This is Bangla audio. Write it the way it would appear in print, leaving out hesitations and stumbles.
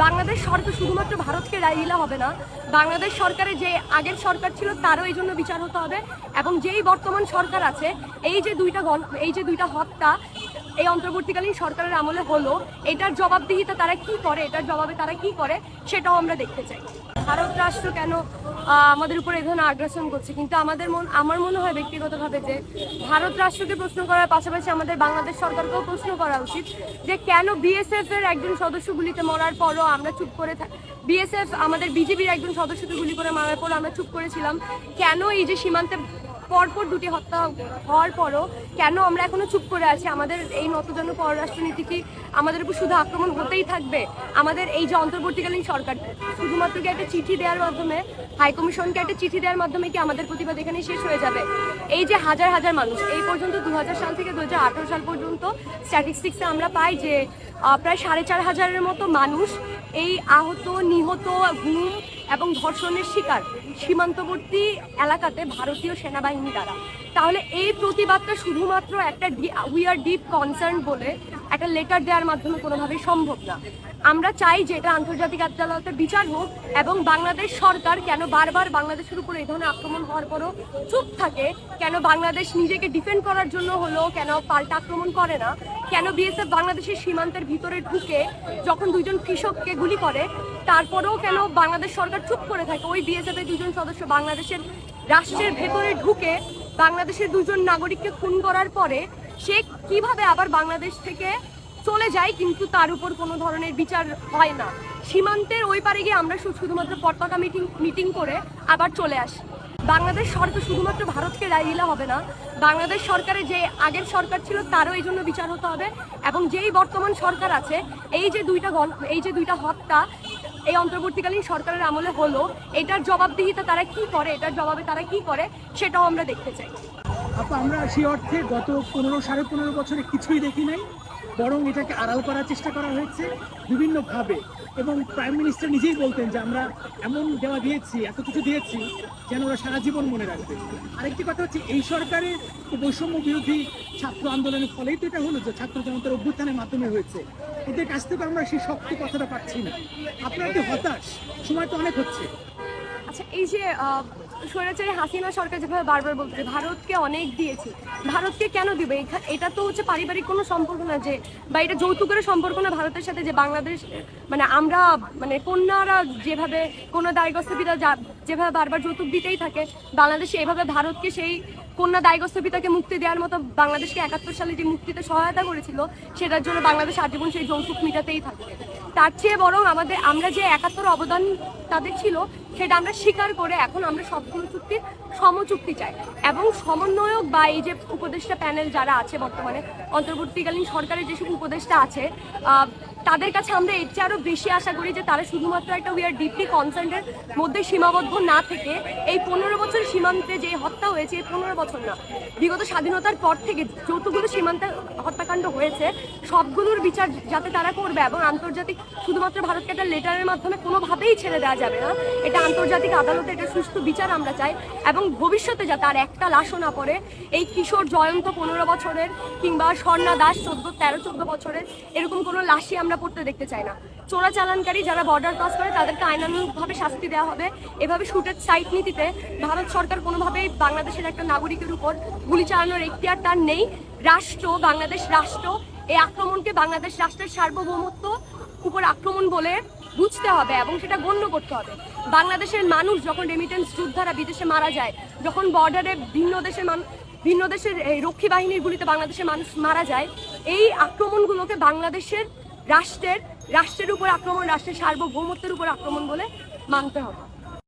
বাংলাদেশ সরকার শুধুমাত্র ভারতকে রায় দিলে হবে না, বাংলাদেশ সরকারের যে আগের সরকার ছিল তারও এই জন্য বিচার হতে হবে এবং যেই বর্তমান সরকার আছে এই যে দুইটা হত্যা এই অন্তর্বর্তীকালীন সরকারের আমলে হলো, এটার জবাবদিহিতা তারা কি করে, এটার জবাবে তারা কি করে সেটাও আমরা দেখতে চাই। ভারত রাষ্ট্র কেন আমাদের উপর এই ধরনের আগ্রাসন করছে, কিন্তু আমার মনে হয় ব্যক্তিগতভাবে যে ভারত রাষ্ট্রকে প্রশ্ন করার পাশাপাশি আমাদের বাংলাদেশ সরকারকেও প্রশ্ন করা উচিত যে কেন বিএসএফ এর একজন সদস্য গুলিতে মরার পরও আমরা চুপ করে বিএসএফ আমাদের বিজিবির একজন সদস্যকে গুলি করে মারার পরও আমরা চুপ করেছিলাম, কেন এই যে সীমান্তে পরপর দুটি হত্যা হওয়ার পরও কেন আমরা এখনো চুপ করে আছি? আমাদের এই নতজন পররাষ্ট্রনীতি কি আমাদের উপর শুধু আক্রমণ হতেই থাকবে? আমাদের এই যে অন্তর্বর্তীকালীন সরকার শুধুমাত্র কি একটা চিঠি দেওয়ার মাধ্যমে, হাইকমিশনকে একটা চিঠি দেওয়ার মাধ্যমে কি আমাদের প্রতিবাদ এখানে শেষ হয়ে যাবে? এই যে হাজার হাজার মানুষ এই পর্যন্ত 2000 সাল থেকে 2018 সাল পর্যন্ত স্ট্যাটিস্টিক্সে আমরা পাই যে প্রায় 4500-এর মতো মানুষ এই আহত, নিহত, গুম এবং ধর্ষণের শিকার সীমান্তবর্তী এলাকাতে ভারতীয় সেনাবাহিনী দ্বারা। তাহলে এই প্রতিবাদটা শুধুমাত্র একটা উই আর ডিপ কনসার্ন বলে একটা লেটার দেওয়ার মাধ্যমে কোনোভাবেই সম্ভব না। আমরা চাই যে এটা আন্তর্জাতিক আদালতে বিচার হোক এবং বাংলাদেশ সরকার কেন বারবার বাংলাদেশের উপর এই ধরনের আক্রমণ হওয়ার পরও চুপ থাকে, কেন বাংলাদেশ নিজেকে ডিফেন্ড করার জন্য হলো কেন পাল্টা আক্রমণ করে না, কেন বিএসএফ বাংলাদেশের সীমান্তের ভিতরে ঢুকে যখন দুজন কৃষককে গুলি করে তারপরেও কেন বাংলাদেশ সরকার চুপ করে থাকে? ওই বিএসএফ এর দুজন সদস্য বাংলাদেশের রাষ্ট্রের ভেতরে ঢুকে বাংলাদেশের দুজন নাগরিককে খুন করার পরে সে কিভাবে আবার বাংলাদেশ থেকে চলে যায় কিন্তু তার উপর কোনো ধরনের বিচার হয় না? সীমান্তের ওই পারে গিয়ে আমরা শুধুমাত্র পতাকা মিটিং করে আবার চলে আসি। বাংলাদেশ সরকার শুধুমাত্র ভারতকে রায় দিলে হবে না, বাংলাদেশ সরকারের যে আগের সরকার ছিল তারও এই জন্য বিচার হতে হবে এবং যেই বর্তমান সরকার আছে এই যে দুইটা হত্যা এই অন্তর্বর্তীকালীন সরকারের আমলে হলো, এটার জবাবদিহিতা তারা কি করে, এটার জবাবে তারা কি করে সেটাও আমরা দেখতে চাই। আমরা সেই অর্থে গত 15-15.5 বছরে কিছুই দেখি নাই, বরং এটাকে আড়াল করার চেষ্টা করা হয়েছে বিভিন্নভাবে এবং প্রাইম মিনিস্টার নিজেই বলতেন যে আমরা এমন দেওয়া দিয়েছি, এত কিছু দিয়েছি যেন ওরা সারা জীবন মনে রাখবে। আরেকটি কথা হচ্ছে এই সরকারের বৈষম্য বিরোধী ছাত্র আন্দোলনের ফলেই তো এটা হলো যে ছাত্র জনতার অভ্যুত্থানের মাধ্যমে হয়েছে, এদের কাছ থেকে আমরা সেই শক্ত কথাটা পাচ্ছি না। আপনার কি হতাশ? সময় তো অনেক হচ্ছে। আচ্ছা, এই যে স্বৈরাচারী হাসিনা সরকার যেভাবে বারবার বলছে ভারতকে অনেক দিয়েছে, ভারতকে কেন দিবে? এটা তো হচ্ছে পারিবারিক কোনো সম্পর্ক না, যে বা এটা যৌতুকের সম্পর্ক না ভারতের সাথে, যে বাংলাদেশ আমরা কন্যারা যেভাবে কন্যা দায়গ্রস্ত পিতা যেভাবে বারবার যৌতুক দিতেই থাকে, বাংলাদেশে এভাবে ভারতকে সেই কন্যা দায়গ্রস্ত পিতাকে মুক্তি দেওয়ার মতো বাংলাদেশকে 71 সালে যে মুক্তিতে সহায়তা করেছিল সেটার জন্য বাংলাদেশ আজীবন সেই যৌতুক মিটাতেই থাকবে। তার চেয়ে বরং আমরা যে 71 অবদান তাদের ছিল সেটা আমরা স্বীকার করে এখন আমরা সবগুলো চুক্তির সমচুক্তি চাই এবং সমন্বয়ক বা এই যে উপদেষ্টা প্যানেল যারা আছে বর্তমানে অন্তর্বর্তীকালীন সরকারের যেসব উপদেষ্টা আছে তাদের কাছে আমরা এর চেয়ে আরও বেশি আশা করি যে তারা শুধুমাত্র একটা উই আর ডিপলি কনসার্নের মধ্যে সীমাবদ্ধ না থেকে এই 15 বছর সীমান্তে যে হত্যা হয়েছে, এই 15 বছর না, বিগত স্বাধীনতার পর থেকে যতগুলো সীমান্তে হত্যাকাণ্ড হয়েছে সবগুলোর বিচার যাতে তারা করবে এবং আন্তর্জাতিক শুধুমাত্র ভারতকে একটা লেটারের মাধ্যমে কোনোভাবেই ছেড়ে দেওয়া যাবে না, এটা আন্তর্জাতিক আদালতে এটা সুষ্ঠু বিচার আমরা চাই এবং ভবিষ্যতে যাতে আর একটা লাশও না পড়ে এই কিশোর জয়ন্ত 15 বছরের কিংবা স্বর্ণা দাস 13-14 বছরের এরকম কোনো লাশই আমরা পড়তে দেখতে চাই না। চোরাচালানকারী যারা বর্ডার ক্রস করে তাদেরকে আইনানুগভাবে শাস্তি দেওয়া হবে। এভাবে শুটের সাইট নীতিতে ভারত সরকার কোনোভাবেই বাংলাদেশের একটা নাগরিকের উপর গুলি চালানোর এখতিয়ার তার নেই। বাংলাদেশ রাষ্ট্র এই আক্রমণকে বাংলাদেশ রাষ্ট্রের সার্বভৌমত্ব উপর আক্রমণ বলে বুঝতে হবে এবং সেটা গণ্য করতে হবে। বাংলাদেশের মানুষ যখন রেমিটেন্স যোদ্ধারা বিদেশে মারা যায়, যখন বর্ডারে ভিন্ন দেশের রক্ষী বাহিনীর গুলিতে বাংলাদেশের মানুষ মারা যায়, এই আক্রমণগুলোকে বাংলাদেশের রাষ্ট্রের উপর আক্রমণ, রাষ্ট্রের সার্বভৌমত্বের উপর আক্রমণ বলে মানতে হবে।